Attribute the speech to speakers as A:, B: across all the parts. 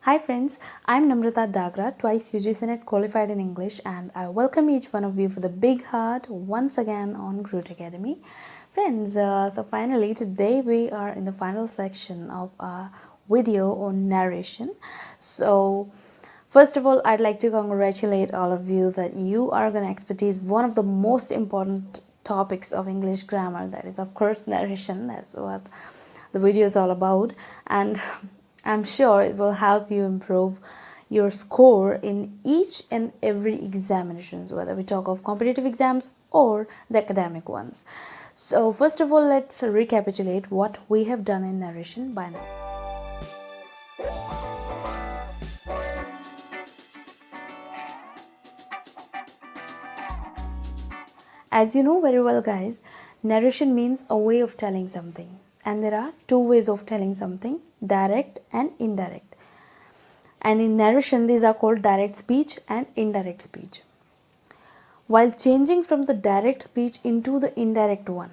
A: Hi friends, I'm Namrata Dagra, twice UG Senate qualified in English, and I welcome each one of you with a big heart once again on Groot Academy. Friends, so finally today we are in the final section of our video on narration. So first of all, I'd like to congratulate all of you that you are going to expertise one of the most important topics of English grammar, that is of course narration. That's what the video is all about, and I'm sure it will help you improve your score in each and every examinations, whether we talk of competitive exams or the academic ones. So first of all, let's recapitulate what we have done in narration by now. As you know very well guys, narration means a way of telling something, and there are two ways of telling something, direct and indirect. And in narration, these are called direct speech and indirect speech. While changing from the direct speech into the indirect one,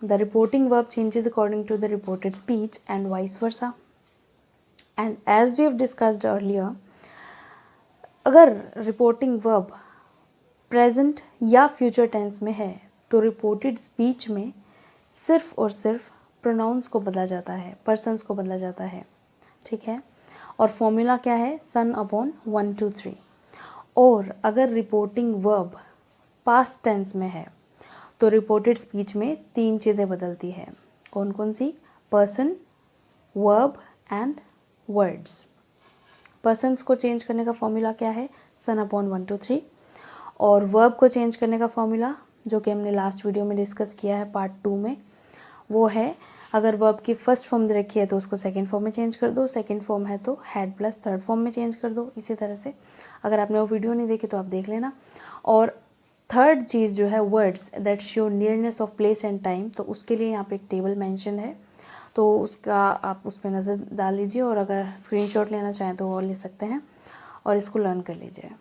A: the reporting verb changes according to the reported speech and vice versa. And as we have discussed earlier, अगर reporting verb present या future tense में है तो reported speech में सिर्फ और सिर्फ pronouns को बदला जाता है, persons को बदला जाता है, ठीक है। और फॉर्मूला क्या है, सन अपॉन 1 2 3। और अगर रिपोर्टिंग वर्ब पास्ट टेंस में है तो रिपोर्टेड स्पीच में तीन चीज़ें बदलती है। कौन कौन सी, person, verb and words. Persons को चेंज करने का फॉर्मूला क्या है, सन अपॉन 1 2 3। और वर्ब को चेंज करने का फॉर्मूला जो कि हमने लास्ट वीडियो में डिस्कस किया है पार्ट 2 में, वो है अगर वर्ब की फर्स्ट फॉर्म दे रखी है तो उसको सेकंड फॉर्म में चेंज कर दो, सेकंड फॉर्म है तो हैड प्लस थर्ड फॉर्म में चेंज कर दो। इसी तरह से अगर आपने वो वीडियो नहीं देखी तो आप देख लेना। और थर्ड चीज़ जो है words that show nearness of place and time, तो उसके लिए यहाँ पे एक टेबल मेंशन है, तो उसका आप उस पर नज़र डाल लीजिए, और अगर स्क्रीनशॉट लेना चाहें तो वो ले सकते हैं और इसको लर्न कर लीजिए।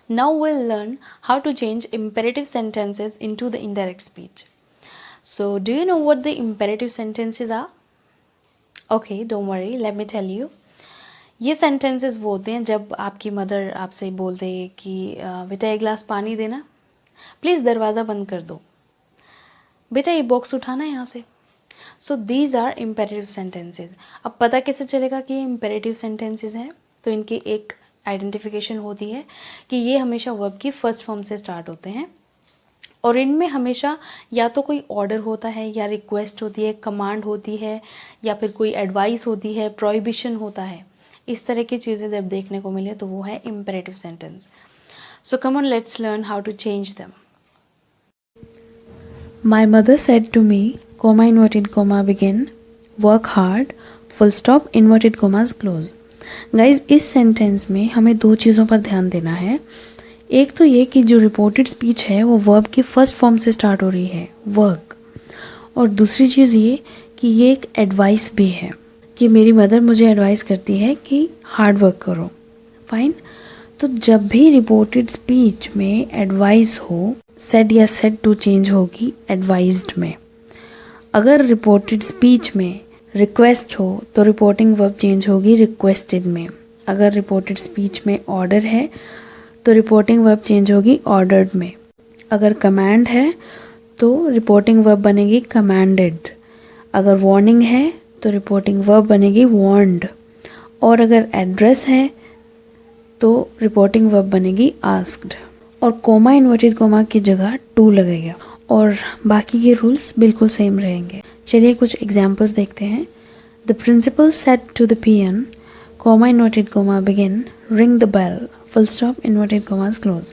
A: Now we'll learn how to change imperative sentences into the indirect speech. So, do you know what the imperative sentences are? Okay, don't worry, let me tell you. ये sentences वो होते हैं जब आपकी मदर आपसे बोल दे कि बेटा एक गिलास पानी देना, प्लीज़ दरवाज़ा बंद कर दो, बेटा ये बॉक्स उठाना है यहाँ से। So these are imperative sentences. अब पता कैसे चलेगा कि ये इम्पेरेटिव सेंटेंसेज हैं, तो इनकी एक आइडेंटिफिकेशन होती है कि ये हमेशा वर्ब की फर्स्ट फॉर्म से स्टार्ट होते हैं, और इनमें हमेशा या तो कोई ऑर्डर होता है, या रिक्वेस्ट होती है, कमांड होती है, या फिर कोई एडवाइस होती है, प्रोहिबिशन होता है। इस तरह की चीज़ें जब देखने को मिले तो वो है imperative sentence. So come on, let's learn how to change them. My mother said to me, comma inverted comma begin, work hard, full stop inverted commas close। Guys इस सेंटेंस में हमें दो चीज़ों पर ध्यान देना है। एक तो ये कि जो रिपोर्टेड स्पीच है वो वर्ब की फर्स्ट फॉर्म से स्टार्ट हो रही है, वर्क। और दूसरी चीज़ ये कि ये एक एडवाइस भी है कि मेरी मदर मुझे एडवाइस करती है कि हार्ड वर्क करो, फाइन। तो जब भी रिपोर्टेड स्पीच में एडवाइस हो, सेड या सेड टू चेंज होगी एडवाइज्ड में। अगर रिपोर्टेड स्पीच में रिक्वेस्ट हो तो रिपोर्टिंग वर्ब चेंज होगी रिक्वेस्टेड में। अगर रिपोर्टेड स्पीच में ऑर्डर है तो रिपोर्टिंग वर्ब चेंज होगी ऑर्डर्ड में। अगर कमांड है तो रिपोर्टिंग वर्ब बनेगी कमांडेड। अगर वार्निंग है तो रिपोर्टिंग वर्ब बनेगी वार्नड। और अगर एड्रेस है तो रिपोर्टिंग वर्ब बनेगी आस्क्ड। और कोमा इन्वर्टेड कोमा की जगह टू लगेगा, और बाकी के रूल्स बिल्कुल सेम रहेंगे। चलिए कुछ एग्जाम्पल्स देखते हैं। The principal said to the peon, comma inverted comma begin, ring the bell, full stop inverted commas close।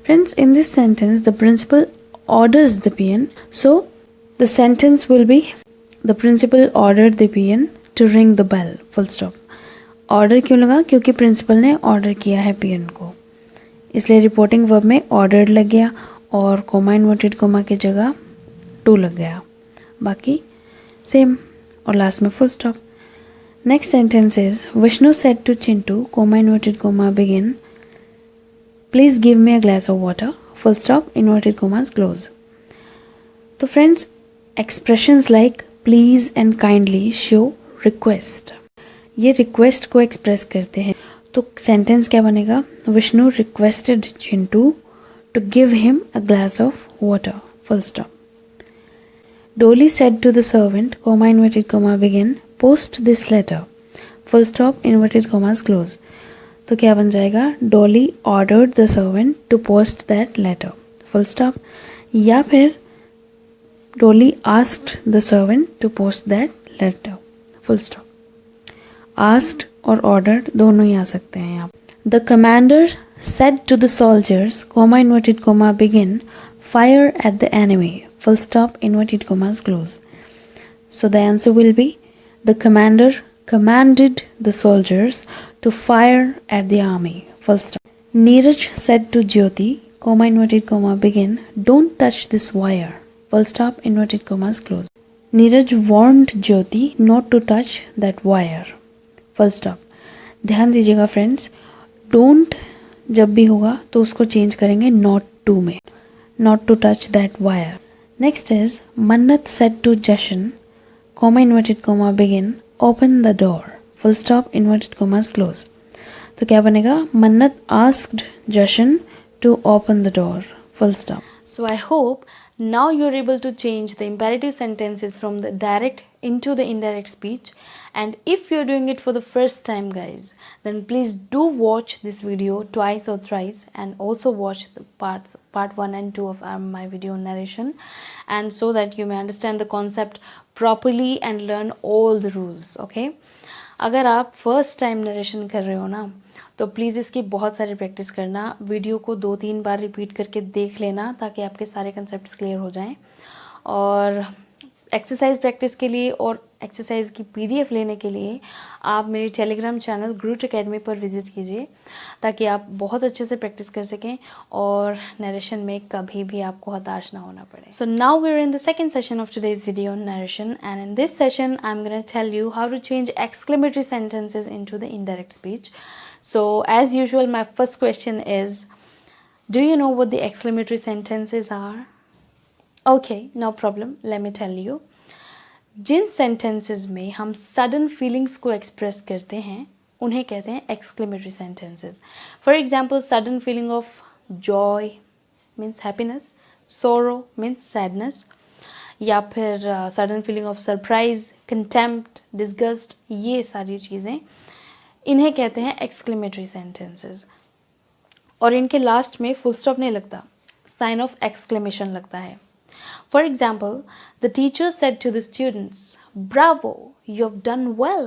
A: Friends, in this sentence the principal orders the peon, so the sentence will be the principal ordered the peon to ring the bell, full stop। Order क्यों लगा, क्योंकि principal ने order किया है PN को, इसलिए reporting verb में ordered लग गया, और कोमा इन्वर्टेड कोमा की जगह टू लग गया, बाकी सेम, और लास्ट में full stop. Next sentence is Vishnu said to Chintu, comma inverted comma begin, please give me a glass of water, full stop inverted commas close. तो friends, expressions like please and kindly show request. ये request को express करते हैं। तो sentence क्या बनेगा? Vishnu requested Chintu to give him a glass of water, full stop. Dolly said to the servant, comma inverted comma begin, post this letter, full stop, inverted commas close. तो क्या बन जाएगा? Dolly ordered the servant to post that letter, full stop. या फिर Dolly asked the servant to post that letter, full stop. Asked और ordered दोनों ही आ सकते हैं यहाँ। The commander said to the soldiers, comma inverted comma begin, fire at the enemy, full stop, inverted commas close. So the answer will be the commander commanded the soldiers to fire at the army, full stop. Neeraj said to Jyoti, comma inverted comma begin, don't touch this wire, full stop, inverted commas close. Neeraj warned Jyoti not to touch that wire, full stop. ध्यान दीजिएगा friends, don't जब भी होगा तो उसको change करेंगे not to में, not to touch that wire. Next is Mannat said to Jashan, comma inverted comma begin, open the door, full stop, inverted commas close. तो क्या बनेगा? Mannat asked Jashan to open the door, full stop. So I hope now you're able to change the imperative sentences from the direct into the indirect speech. And if you're doing it for the first time, guys, then please do watch this video twice or thrice, and also watch the part 1 and 2 of my video narration, and so that you may understand the concept properly and learn all the rules. Okay, अगर आप first time narration कर रहे हो ना, तो please इसकी बहुत सारी प्रैक्टिस करना। वीडियो को 2-3 बार रिपीट करके देख लेना ताकि आपके सारे कंसेप्ट्स क्लियर हो जाएं। और एक्सरसाइज प्रैक्टिस के लिए और एक्सरसाइज की पीडीएफ लेने के लिए आप मेरे टेलीग्राम चैनल ग्रूट एकेडमी पर विजिट कीजिए, ताकि आप बहुत अच्छे से प्रैक्टिस कर सकें और नरेशन में कभी भी आपको हताश ना होना पड़े। So now we are in the second session of today's video narration, and in this session I am gonna tell you how to change exclamatory sentences into the indirect speech. So as usual my first question is, do you know what the exclamatory sentences are? Okay, no problem, let me tell you. जिन sentences में हम sudden feelings को express करते हैं उन्हें कहते हैं exclamatory sentences. For example, sudden feeling of Joy means happiness, सोरो मीन्स सैडनेस, या फिर sudden feeling of surprise, contempt, disgust, ये सारी चीज़ें इन्हें कहते हैं एक्सक्लेमेटरी सेंटेंसेस। और इनके लास्ट में फुल स्टॉप नहीं लगता, साइन ऑफ एक्सक्लेमेशन लगता है। For example, the teacher said to the students, "Bravo, you have done well."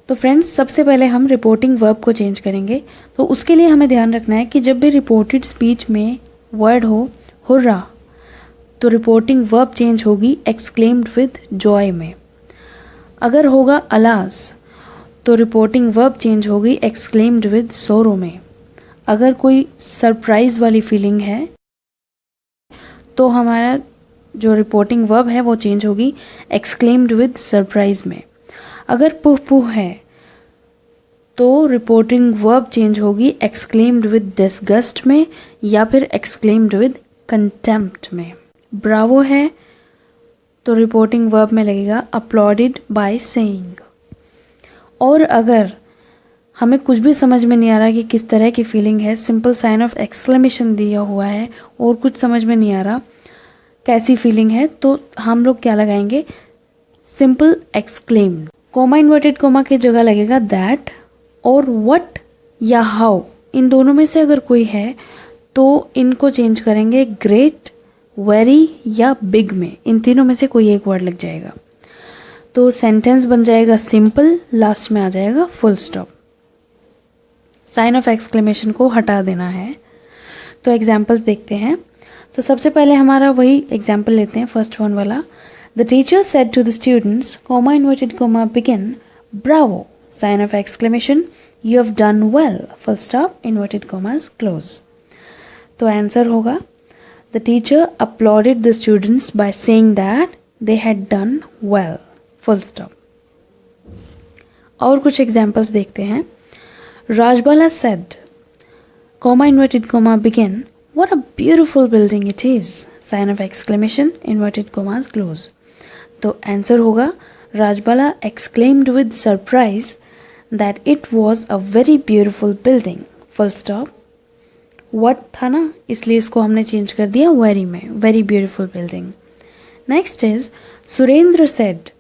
A: तो फ्रेंड्स, सबसे पहले हम रिपोर्टिंग वर्ब को चेंज करेंगे। तो उसके लिए हमें ध्यान रखना है कि जब भी रिपोर्टेड स्पीच में वर्ड हो हुर्रा, तो रिपोर्टिंग वर्ब चेंज होगी एक्सक्लेम्ड विद जॉय में। अगर होगा अलास, तो रिपोर्टिंग वर्ब चेंज होगी एक्सक्लेम्ड विद सोरो में। अगर कोई सरप्राइज वाली फीलिंग है तो हमारा जो रिपोर्टिंग वर्ब है वो चेंज होगी एक्सक्लेम्ड विद सरप्राइज में। अगर पुह पुह है तो रिपोर्टिंग वर्ब चेंज होगी एक्सक्लेम्ड विद डिसगस्ट में या फिर एक्सक्लेम्ड विद कंटेम्प्ट में। ब्रावो है तो रिपोर्टिंग वर्ब में लगेगा अपलॉडेड बाय सेइंग। और अगर हमें कुछ भी समझ में नहीं आ रहा कि किस तरह की फीलिंग है, सिंपल साइन ऑफ एक्सक्लेमेशन दिया हुआ है और कुछ समझ में नहीं आ रहा कैसी फीलिंग है, तो हम लोग क्या लगाएंगे? Simple exclaimed. Coma inverted coma की जगह लगेगा दैट और व्हाट या हाउ, इन दोनों में से अगर कोई है तो इनको चेंज करेंगे ग्रेट, वेरी या बिग में। इन तीनों में से कोई एक वर्ड लग जाएगा तो सेंटेंस बन जाएगा सिंपल, लास्ट में आ जाएगा full stop. Sign of exclamation को हटा देना है। तो एग्जाम्पल्स देखते हैं। तो सबसे पहले हमारा वही एग्जाम्पल लेते हैं, फर्स्ट वन वाला। The teacher said to the students, comma inverted comma begin, bravo, sign of exclamation, you have done well, full stop, inverted commas close. तो आंसर होगा the teacher applauded the students by saying that they had done well, full stop. और कुछ examples देखते हैं। Rajbala said, comma inverted comma begin, what a beautiful building it is, sign of exclamation, inverted commas close. तो answer होगा Rajbala exclaimed with surprise that it was a very beautiful building. Full stop. What था ना, इसलिए इसको हमने change कर दिया very में, very beautiful building. Next is Surendra said,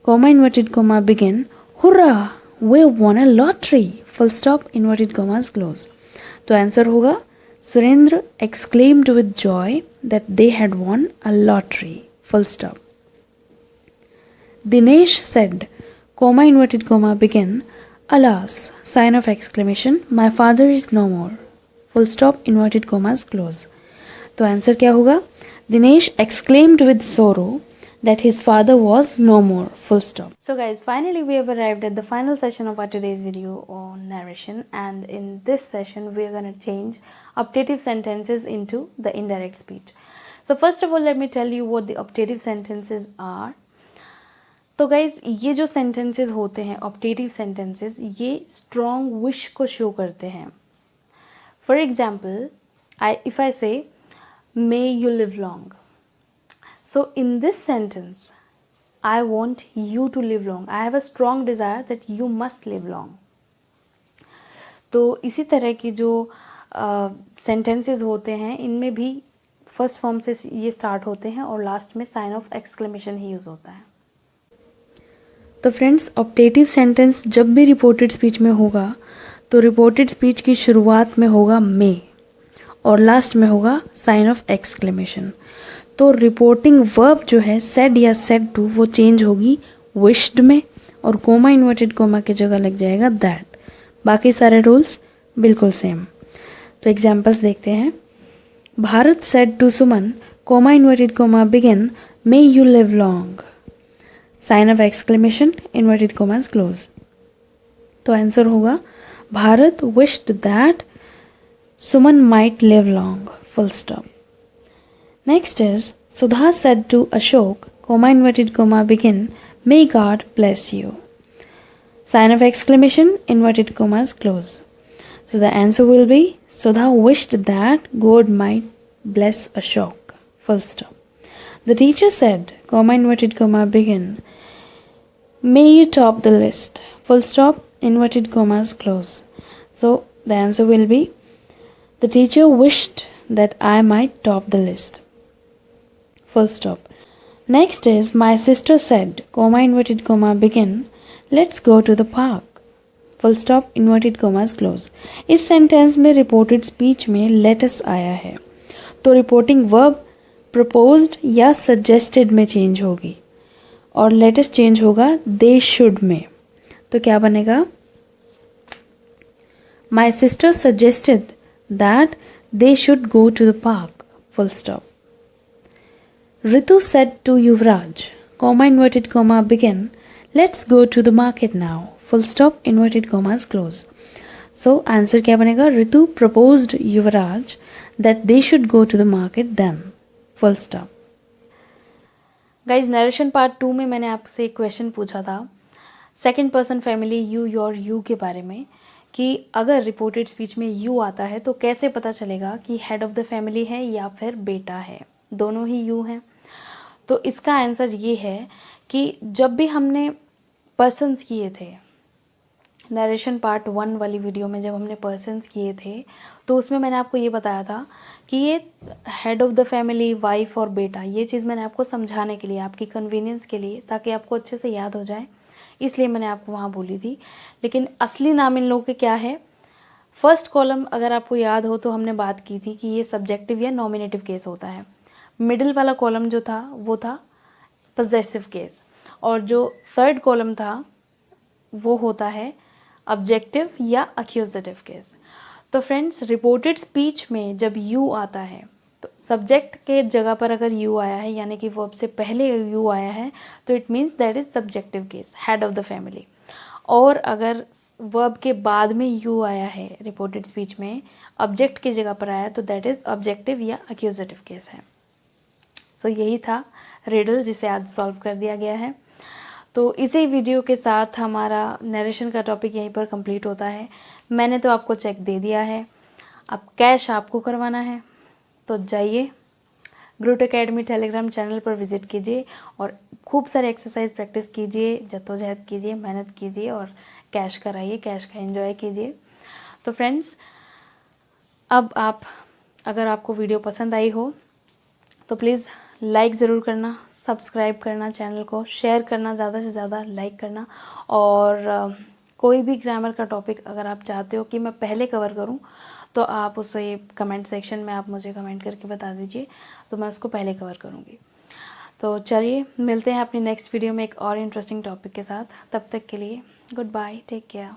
A: comma inverted comma begin, hurrah, we won a lottery. Full stop, inverted commas close. तो answer होगा Surendra exclaimed with joy that they had won a lottery. Full stop. Dinesh said, comma inverted comma begin, alas, sign of exclamation, my father is no more. Full stop, inverted commas close. तो answer क्या होगा? Dinesh exclaimed with sorrow that his father was no more. Full stop. So guys, finally we have arrived at the final session of our today's video on narration, and in this session we are going to change optative sentences into the indirect speech. So first of all, let me tell you what the optative sentences are. तो guys ये जो sentences होते हैं optative sentences, ये strong wish को show करते हैं. For example, if I say may you live long, so in this sentence I want you to live long, I have a strong desire that you must live long. तो इसी तरह की जो sentences होते हैं, इनमें भी फर्स्ट फॉर्म से ये स्टार्ट होते हैं और लास्ट में साइन ऑफ एक्सक्लेमेशन ही यूज़ होता है. तो फ्रेंड्स, ऑप्टेटिव सेंटेंस जब भी रिपोर्टेड स्पीच में होगा तो रिपोर्टेड स्पीच की शुरुआत में होगा मे और लास्ट में होगा साइन ऑफ एक्सक्लेमेशन. तो रिपोर्टिंग वर्ब जो है सेड या सेड टू, वो चेंज होगी विश्ड में और कोमा इन्वर्टेड कोमा की जगह लग जाएगा दैट. बाकी सारे रूल्स बिल्कुल सेम. तो एग्जाम्पल्स देखते हैं. Bharat said to Suman, comma inverted comma begin, may you live long, sign of exclamation, inverted commas close. तो आंसर होगा Bharat wished that Suman might live long, full stop. Next is Sudha said to Ashok, comma inverted comma begin, may God bless you, sign of exclamation, inverted commas close. So the answer will be Sudha wished that God might bless Ashok, full stop. The teacher said, comma inverted comma begin, may you top the list, full stop, inverted commas close. So the answer will be the teacher wished that I might top the list, full stop. Next is my sister said, comma inverted comma begin, let's go to the park, full stop, inverted commas close. इस sentence में reported speech में latus आया है तो reporting verb proposed या suggested में change होगी और लेटस चेंज होगा दे शुड में. तो क्या बनेगा? My sister suggested that they should go to the park, full stop. Ritu said to Yuvraj, comma inverted comma begin, let's go to the market now, full stop, inverted commas close. So answer क्या बनेगा? ऋतु proposed Yuvraj that they should go to the market then, full stop. Guys, narration part 2 में मैंने आपसे एक question पूछा था second person family you your you के बारे में कि अगर रिपोर्टेड स्पीच में यू आता है तो कैसे पता चलेगा कि हेड ऑफ द फैमिली है या फिर बेटा है, दोनों ही यू हैं. तो इसका आंसर ये है कि जब भी हमने पर्सन्स किए थे नरेशन पार्ट 1 वाली वीडियो में, जब हमने पर्सन्स किए थे तो उसमें मैंने आपको ये बताया था कि ये head of the family, wife और बेटा, ये चीज़ मैंने आपको समझाने के लिए, आपकी कन्वीनियंस के लिए, ताकि आपको अच्छे से याद हो जाए, इसलिए मैंने आपको वहाँ बोली थी. लेकिन असली नाम इन लोगों के क्या है? फर्स्ट कॉलम अगर आपको याद हो तो हमने बात की थी कि ये सब्जेक्टिव या नॉमिनेटिव केस होता है. मिडिल वाला कॉलम जो था वो था पजेसिव केस और जो थर्ड कॉलम था वो होता है ऑब्जेक्टिव या अक्यूजेटिव केस. तो फ्रेंड्स, रिपोर्टेड स्पीच में जब यू आता है तो सब्जेक्ट के जगह पर अगर यू आया है यानी कि वर्ब से पहले यू आया है तो it means that is subjective case, head of the family. और अगर वर्ब के बाद में यू आया है रिपोर्टेड स्पीच में, ऑब्जेक्ट की जगह पर आया तो दैट इज़ ऑब्जेक्टिव या अक्यूजेटिव केस है. सो यही था रिडल जिसे आज सॉल्व कर दिया गया है. तो इसी वीडियो के साथ हमारा नरेशन का टॉपिक यहीं पर कंप्लीट होता है. मैंने तो आपको चेक दे दिया है, अब कैश आपको करवाना है. तो जाइए, ग्रूट एकेडमी टेलीग्राम चैनल पर विज़िट कीजिए और खूब सारे एक्सरसाइज प्रैक्टिस कीजिए, जद्दोजहद कीजिए, मेहनत कीजिए और कैश कराइए, कैश का एंजॉय कीजिए। तो फ्रेंड्स, अब अगर आपको वीडियो पसंद आई हो तो प्लीज़ लाइक ज़रूर करना, सब्सक्राइब करना चैनल को, शेयर करना, ज़्यादा से ज़्यादा लाइक करना। और कोई भी ग्रामर का टॉपिक अगर आप चाहते हो कि मैं पहले कवर करूं तो आप उसे कमेंट सेक्शन में आप मुझे कमेंट करके बता दीजिए, तो मैं उसको पहले कवर करूंगी। तो चलिए मिलते हैं अपनी नेक्स्ट वीडियो में एक और इंटरेस्टिंग टॉपिक के साथ। तब तक के लिए गुड बाय, टेक केयर।